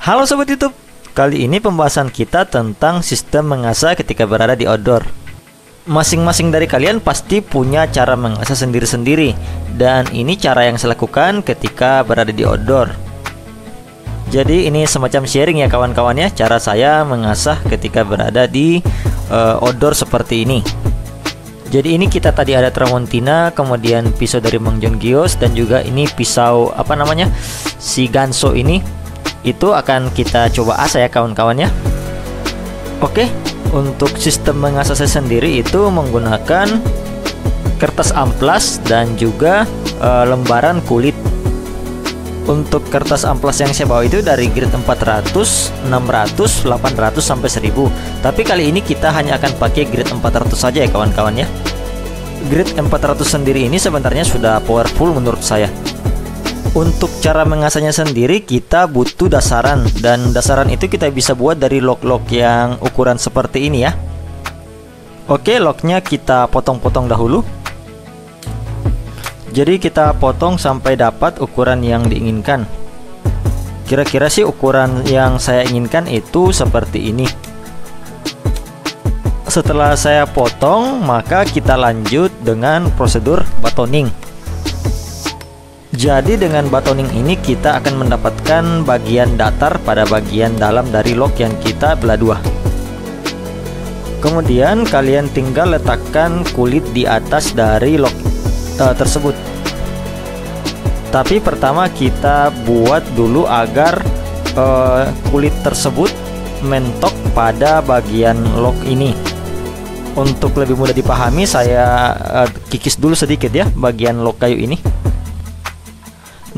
Halo Sobat YouTube, kali ini pembahasan kita tentang sistem mengasah ketika berada di outdoor. Masing-masing dari kalian pasti punya cara mengasah sendiri-sendiri, dan ini cara yang saya lakukan ketika berada di outdoor. Jadi ini semacam sharing ya kawan-kawan ya, cara saya mengasah ketika berada di outdoor seperti ini. Jadi ini kita tadi ada Tramontina, kemudian pisau dari Mang John Gios, dan juga ini pisau si Ganso ini. Itu akan kita coba asah ya kawan-kawan ya. Oke, untuk sistem mengasah saya sendiri itu menggunakan kertas amplas dan juga lembaran kulit. Untuk kertas amplas yang saya bawa itu dari grade 400, 600, 800 sampai 1000. Tapi kali ini kita hanya akan pakai grade 400 saja ya kawan-kawan ya. Grade 400 sendiri ini sebenarnya sudah powerful menurut saya. Untuk cara mengasahnya sendiri kita butuh dasaran, dan dasaran itu kita bisa buat dari log-log yang ukuran seperti ini ya. Oke, lognya kita potong-potong dahulu. Jadi kita potong sampai dapat ukuran yang diinginkan. Kira-kira sih ukuran yang saya inginkan itu seperti ini. Setelah saya potong, maka kita lanjut dengan prosedur batoning. Jadi dengan batoning ini kita akan mendapatkan bagian datar pada bagian dalam dari log yang kita belah dua. Kemudian kalian tinggal letakkan kulit di atas dari log tersebut. Tapi pertama kita buat dulu agar kulit tersebut mentok pada bagian log ini. Untuk lebih mudah dipahami, saya kikis dulu sedikit ya bagian log kayu ini.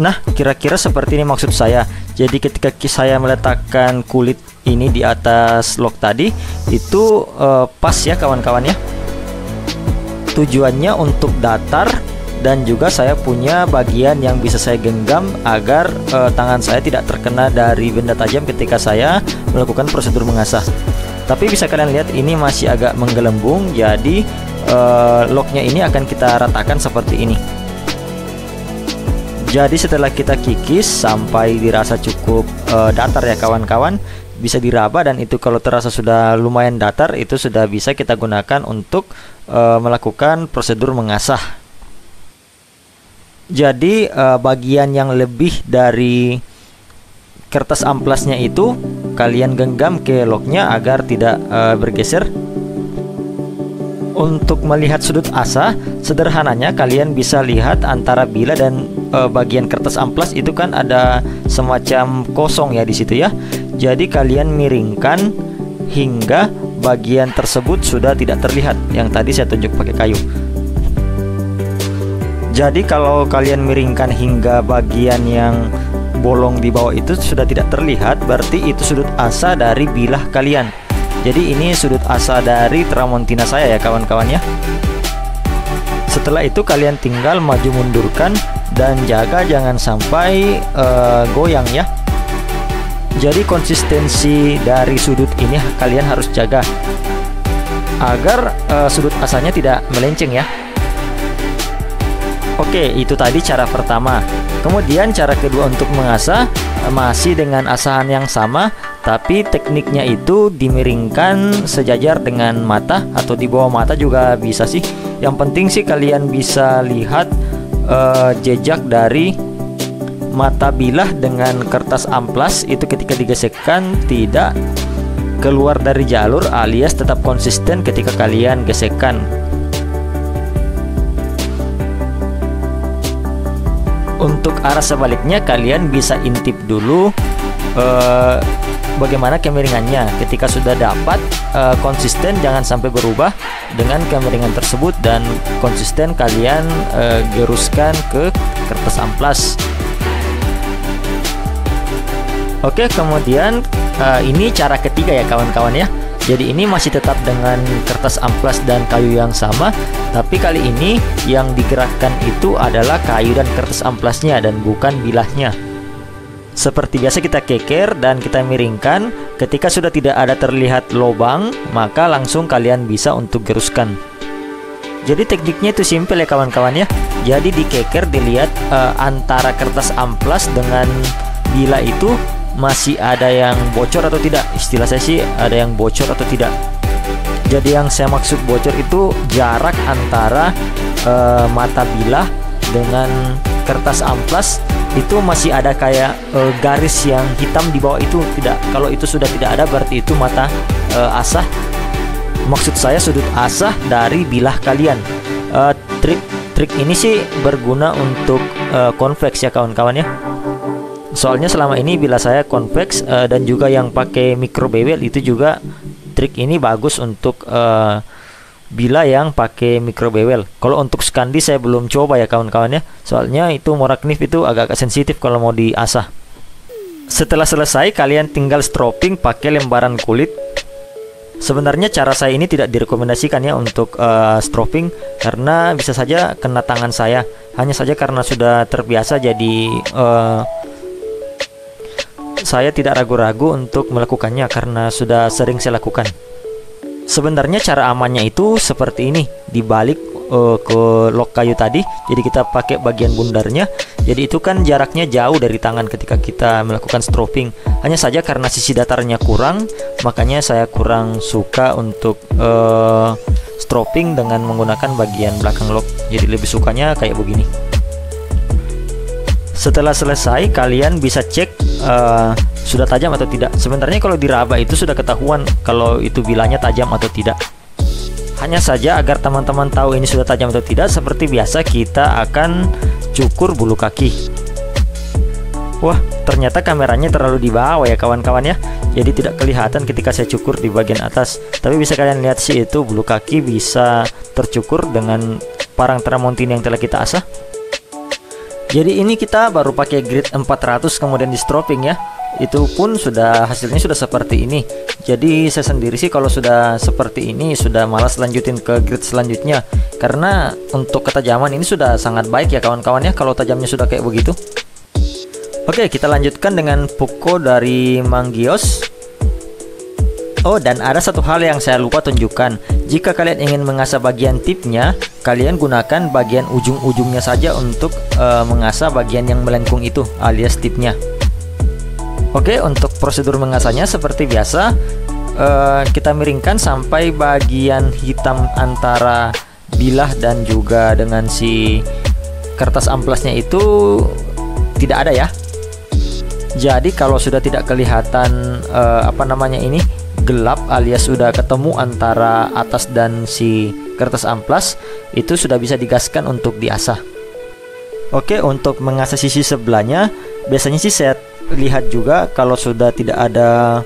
Nah, kira-kira seperti ini maksud saya. Jadi ketika saya meletakkan kulit ini di atas log tadi, itu pas ya kawan-kawan ya. Tujuannya untuk datar, dan juga saya punya bagian yang bisa saya genggam agar tangan saya tidak terkena dari benda tajam ketika saya melakukan prosedur mengasah. Tapi bisa kalian lihat ini masih agak menggelembung, jadi lognya ini akan kita ratakan seperti ini. Jadi setelah kita kikis sampai dirasa cukup datar ya kawan-kawan, bisa diraba, dan itu kalau terasa sudah lumayan datar, itu sudah bisa kita gunakan untuk melakukan prosedur mengasah. Jadi bagian yang lebih dari kertas amplasnya itu kalian genggam ke lognya agar tidak bergeser. Untuk melihat sudut asah, sederhananya kalian bisa lihat antara bilah dan bagian kertas amplas itu kan ada semacam kosong ya di situ ya. Jadi kalian miringkan hingga bagian tersebut sudah tidak terlihat, yang tadi saya tunjuk pakai kayu. Jadi kalau kalian miringkan hingga bagian yang bolong di bawah itu sudah tidak terlihat, berarti itu sudut asah dari bilah kalian. Jadi ini sudut asah dari Tramontina saya ya kawan-kawan ya. Setelah itu kalian tinggal maju mundurkan dan jaga jangan sampai goyang ya. Jadi konsistensi dari sudut ini kalian harus jaga agar sudut asahnya tidak melenceng ya. Oke, itu tadi cara pertama. Kemudian cara kedua untuk mengasah masih dengan asahan yang sama, tapi tekniknya itu dimiringkan sejajar dengan mata atau di bawah mata juga bisa sih. Yang penting sih kalian bisa lihat jejak dari mata bilah dengan kertas amplas itu ketika digesekkan tidak keluar dari jalur, alias tetap konsisten ketika kalian gesekkan. Untuk arah sebaliknya kalian bisa intip dulu bagaimana kemiringannya. Ketika sudah dapat konsisten, jangan sampai berubah dengan kemiringan tersebut, dan konsisten kalian geruskan ke kertas amplas. Oke, kemudian ini cara ketiga ya kawan-kawan ya. Jadi ini masih tetap dengan kertas amplas dan kayu yang sama, tapi kali ini yang digerakkan itu adalah kayu dan kertas amplasnya dan bukan bilahnya. Seperti biasa kita keker dan kita miringkan. Ketika sudah tidak ada terlihat lubang, maka langsung kalian bisa untuk geruskan. Jadi tekniknya itu simple ya kawan-kawan ya. Jadi dikeker, dilihat antara kertas amplas dengan bila itu masih ada yang bocor atau tidak. Istilah saya sih ada yang bocor atau tidak. Jadi yang saya maksud bocor itu jarak antara mata bilah dengan kertas amplas itu masih ada kayak garis yang hitam di bawah itu. Tidak, kalau itu sudah tidak ada berarti itu mata asah. Maksud saya sudut asah dari bilah kalian. Trik ini sih berguna untuk konveks ya kawan-kawan ya. Soalnya selama ini bila saya konveks dan juga yang pakai micro bevel itu juga trik ini bagus untuk bila yang pakai micro bevel. Kalau untuk Scandi saya belum coba ya kawan-kawan ya. Soalnya itu Morakniv itu agak-agak sensitif kalau mau diasah. Setelah selesai kalian tinggal stropping pakai lembaran kulit. Sebenarnya cara saya ini tidak direkomendasikan ya untuk stropping karena bisa saja kena tangan saya. Hanya saja karena sudah terbiasa jadi saya tidak ragu-ragu untuk melakukannya karena sudah sering saya lakukan. Sebenarnya cara amannya itu seperti ini, dibalik ke lok kayu tadi. Jadi kita pakai bagian bundarnya. Jadi itu kan jaraknya jauh dari tangan ketika kita melakukan stropping. Hanya saja karena sisi datarnya kurang, makanya saya kurang suka untuk stropping dengan menggunakan bagian belakang lok. Jadi lebih sukanya kayak begini. Setelah selesai kalian bisa cek sudah tajam atau tidak. Sebenarnya kalau diraba itu sudah ketahuan kalau itu bilanya tajam atau tidak. Hanya saja agar teman-teman tahu ini sudah tajam atau tidak, seperti biasa kita akan cukur bulu kaki. Wah, ternyata kameranya terlalu di bawah ya kawan-kawan ya. Jadi tidak kelihatan ketika saya cukur di bagian atas. Tapi bisa kalian lihat sih itu bulu kaki bisa tercukur dengan parang tramontina yang telah kita asah. Jadi ini kita baru pakai grit 400 kemudian di stropping ya. Itu pun sudah hasilnya sudah seperti ini. Jadi saya sendiri sih kalau sudah seperti ini sudah malas lanjutin ke grit selanjutnya. Karena untuk ketajaman ini sudah sangat baik ya kawan-kawan ya kalau tajamnya sudah kayak begitu. Oke, kita lanjutkan dengan Puko dari Manggios. Oh, dan ada satu hal yang saya lupa tunjukkan. Jika kalian ingin mengasah bagian tipnya, kalian gunakan bagian ujung-ujungnya saja untuk mengasah bagian yang melengkung itu alias tipnya. Oke, untuk prosedur mengasahnya seperti biasa, kita miringkan sampai bagian hitam antara bilah dan juga dengan si kertas amplasnya itu tidak ada ya. Jadi kalau sudah tidak kelihatan gelap alias sudah ketemu antara atas dan si kertas amplas, itu sudah bisa digaskan untuk diasah. Oke, untuk mengasah sisi sebelahnya biasanya sih saya lihat juga kalau sudah tidak ada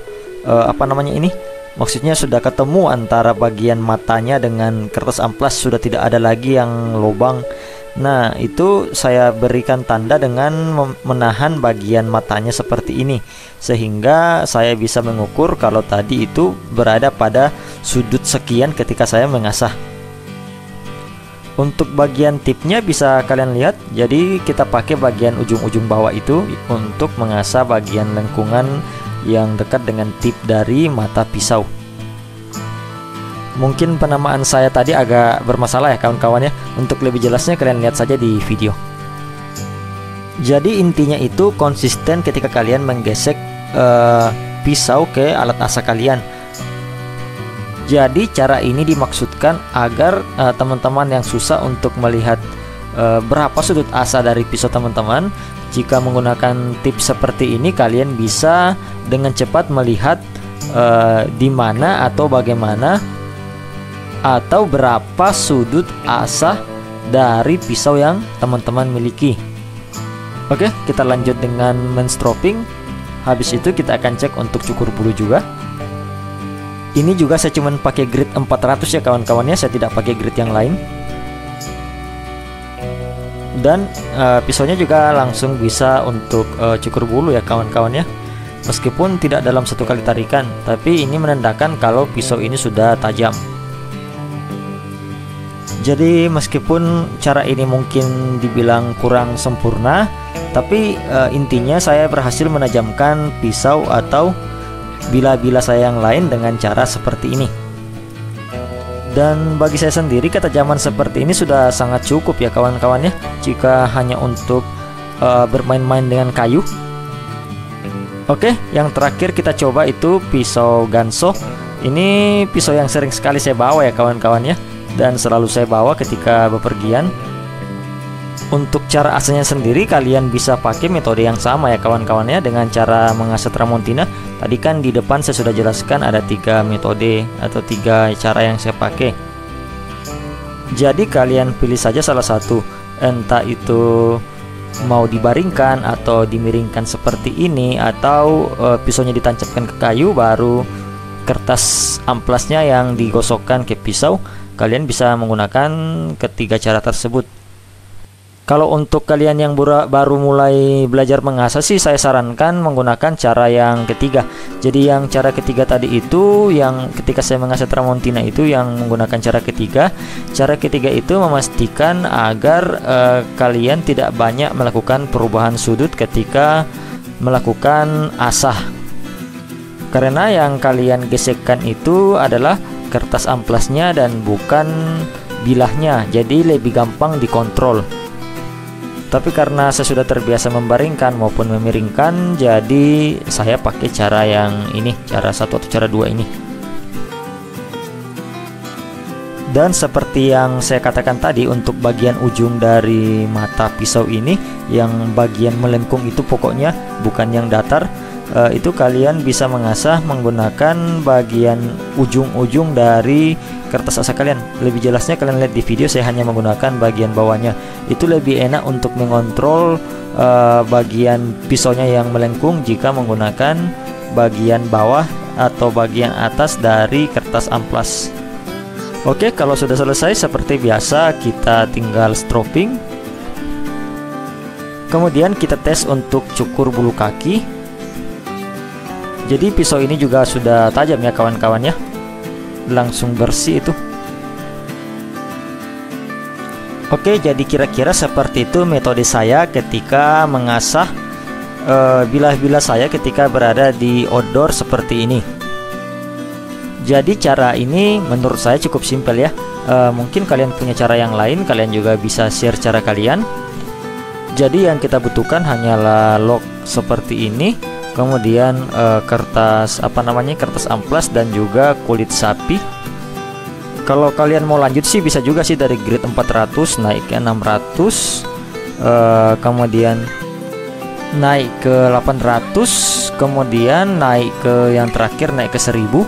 maksudnya sudah ketemu antara bagian matanya dengan kertas amplas, sudah tidak ada lagi yang lubang. Nah, itu saya berikan tanda dengan menahan bagian matanya seperti ini, sehingga saya bisa mengukur kalau tadi itu berada pada sudut sekian ketika saya mengasah. Untuk bagian tipnya bisa kalian lihat, jadi kita pakai bagian ujung-ujung bawah itu untuk mengasah bagian lengkungan yang dekat dengan tip dari mata pisau. Mungkin penamaan saya tadi agak bermasalah ya kawan-kawan ya. Untuk lebih jelasnya kalian lihat saja di video. Jadi intinya itu konsisten ketika kalian menggesek pisau ke alat asah kalian. Jadi cara ini dimaksudkan agar teman-teman yang susah untuk melihat berapa sudut asah dari pisau teman-teman, jika menggunakan tips seperti ini kalian bisa dengan cepat melihat di mana atau bagaimana atau berapa sudut asah dari pisau yang teman-teman miliki. Oke, kita lanjut dengan menstropping. Habis itu kita akan cek untuk cukur bulu juga. Ini juga saya cuman pakai grit 400 ya kawan-kawannya, saya tidak pakai grit yang lain. Dan pisaunya juga langsung bisa untuk cukur bulu ya kawan-kawannya. Meskipun tidak dalam satu kali tarikan, tapi ini menandakan kalau pisau ini sudah tajam. Jadi meskipun cara ini mungkin dibilang kurang sempurna, tapi intinya saya berhasil menajamkan pisau atau bila-bila saya yang lain dengan cara seperti ini. Dan bagi saya sendiri ketajaman seperti ini sudah sangat cukup ya kawan-kawannya, jika hanya untuk bermain-main dengan kayu. Oke, yang terakhir kita coba itu pisau ganso. Ini pisau yang sering sekali saya bawa ya kawan-kawan ya, dan selalu saya bawa ketika bepergian. Untuk cara aslinya sendiri kalian bisa pakai metode yang sama ya kawan-kawan ya, dengan cara mengasah tramontina. Tadi kan di depan saya sudah jelaskan ada 3 metode atau 3 cara yang saya pakai. Jadi kalian pilih saja salah satu, entah itu mau dibaringkan atau dimiringkan seperti ini, atau pisaunya ditancapkan ke kayu baru kertas amplasnya yang digosokkan ke pisau. Kalian bisa menggunakan ketiga cara tersebut. Kalau untuk kalian yang baru mulai belajar mengasah sih, saya sarankan menggunakan cara yang ketiga. Jadi yang cara ketiga tadi itu, yang ketika saya mengasah tramontina itu yang menggunakan cara ketiga. Cara ketiga itu memastikan agar kalian tidak banyak melakukan perubahan sudut ketika melakukan asah. Karena yang kalian gesekkan itu adalah kertas amplasnya dan bukan bilahnya, jadi lebih gampang dikontrol. Tapi karena saya sudah terbiasa membaringkan maupun memiringkan, jadi saya pakai cara yang ini, cara 1 atau cara 2 ini. Dan seperti yang saya katakan tadi, untuk bagian ujung dari mata pisau ini, yang bagian melengkung itu pokoknya bukan yang datar, itu kalian bisa mengasah menggunakan bagian ujung-ujung dari kertas asah kalian. Lebih jelasnya kalian lihat di video, saya hanya menggunakan bagian bawahnya. Itu lebih enak untuk mengontrol bagian pisaunya yang melengkung jika menggunakan bagian bawah atau bagian atas dari kertas amplas. Oke, kalau sudah selesai seperti biasa kita tinggal stropping. Kemudian kita tes untuk cukur bulu kaki. Jadi pisau ini juga sudah tajam ya kawan-kawan ya, langsung bersih itu. Oke, jadi kira-kira seperti itu metode saya ketika mengasah bilah-bilah saya ketika berada di outdoor seperti ini. Jadi cara ini menurut saya cukup simpel ya. Mungkin kalian punya cara yang lain, kalian juga bisa share cara kalian. Jadi yang kita butuhkan hanyalah log seperti ini, kemudian kertas kertas amplas dan juga kulit sapi. Kalau kalian mau lanjut sih bisa juga sih dari grade 400 naik ke 600, kemudian naik ke 800, kemudian naik ke yang terakhir naik ke 1000.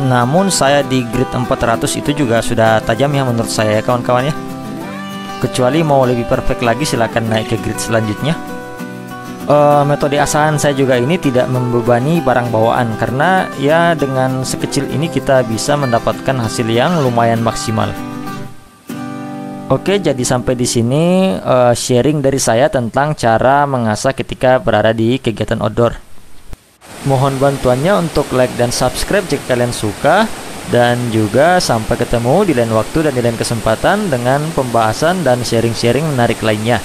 Namun saya di grade 400 itu juga sudah tajam ya menurut saya ya kawan-kawan ya. Kecuali mau lebih perfect lagi silahkan naik ke grade selanjutnya. Metode asahan saya juga ini tidak membebani barang bawaan, karena ya dengan sekecil ini kita bisa mendapatkan hasil yang lumayan maksimal. Oke, jadi sampai di sini sharing dari saya tentang cara mengasah ketika berada di kegiatan outdoor. Mohon bantuannya untuk like dan subscribe jika kalian suka, dan juga sampai ketemu di lain waktu dan di lain kesempatan dengan pembahasan dan sharing-sharing menarik lainnya.